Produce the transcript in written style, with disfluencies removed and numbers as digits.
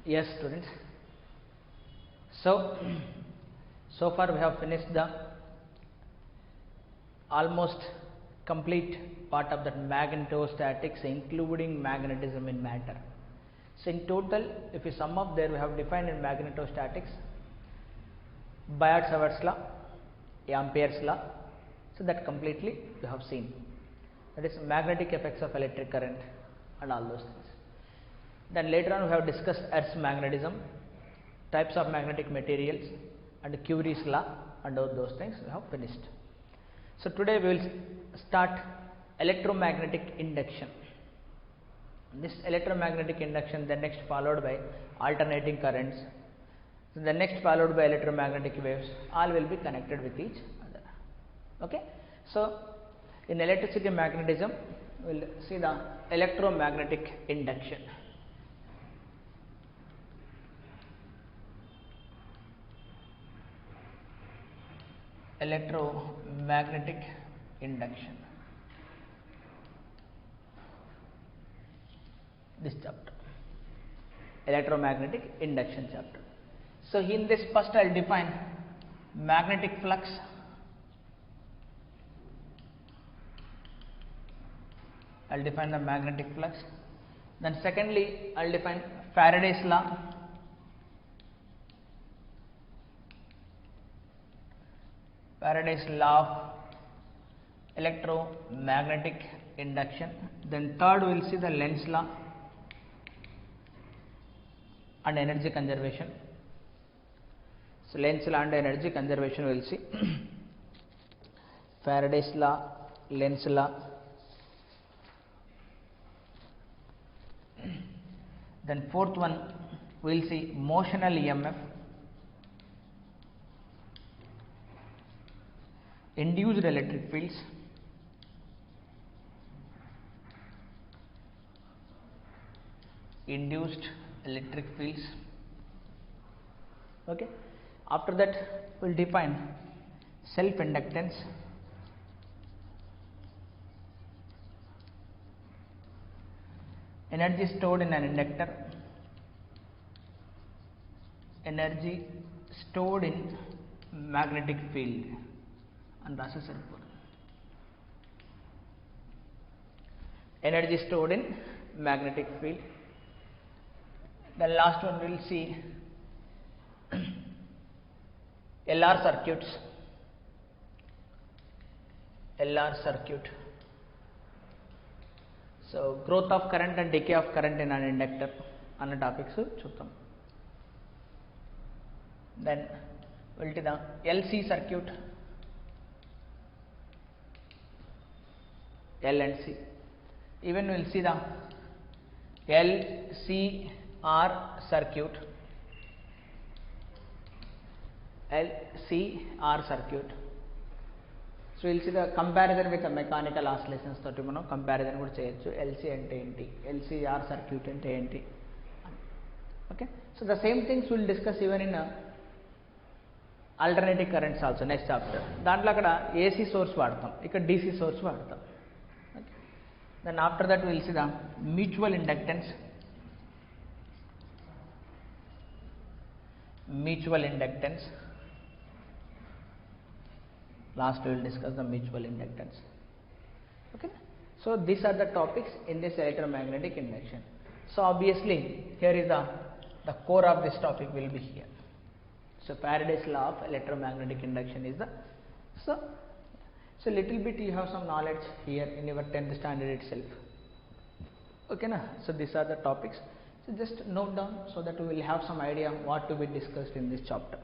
Yes, students. So far we have finished the almost complete part of that magnetostatics, including magnetism in matter. So in total, if we sum up there, we have defined in magnetostatics Biot-Savart's law, Ampere's law. So that completely we have seen. That is magnetic effects of electric current and all those things. Then later on we have discussed Earth's magnetism, types of magnetic materials, and Curie's law, and all those things we have finished. So today we will start electromagnetic induction. This electromagnetic induction, then next followed by alternating currents, the next followed by electromagnetic waves, all will be connected with each other. Okay. So in electricity magnetism, we will see the electromagnetic induction. Electromagnetic induction. This chapter, electromagnetic induction chapter. So in this, first I will define magnetic flux, I will define the magnetic flux. Then secondly, I will define Faraday's law. Faraday's law of electromagnetic induction. Then third we will see the Lenz's law and energy conservation. So Lenz's law and energy conservation we will see. Faraday's law, Lenz's law. Then fourth one we will see motional EMF, induced electric fields, induced electric fields. Okay. After that we will define self-inductance, energy stored in an inductor, energy stored in magnetic field, and that's a energy stored in magnetic field. The last one we will see LR circuits, LR circuit. So growth of current and decay of current in an inductor అన్న topics చూద్దాం. Then we'll see the LC circuit, L and C. Even we'll see the LCR circuit, LCR circuit. So we'll see the comparison with the mechanical oscillations తోటి మనం comparison కూడా చేయొచ్చు. LC అంటే ఏంటి, LCR circuit అంటే ఏంటి. Okay. So the same things we'll discuss even in alternating currents also next chapter. దాంట్లో అక్కడ AC source వాడతాం, ఇక్కడ DC source వాడతాం. Okay. Then after that we'll see the mutual inductance, mutual inductance. Last we will discuss the mutual inductance. Okay. So these are the topics in this electromagnetic induction. So obviously here is the core of this topic will be here. So Faraday's law of electromagnetic induction is the so little bit you have some knowledge here in your 10th standard itself. Okay na? So these are the topics. So just note down so that we will have some idea what to be discussed in this chapter.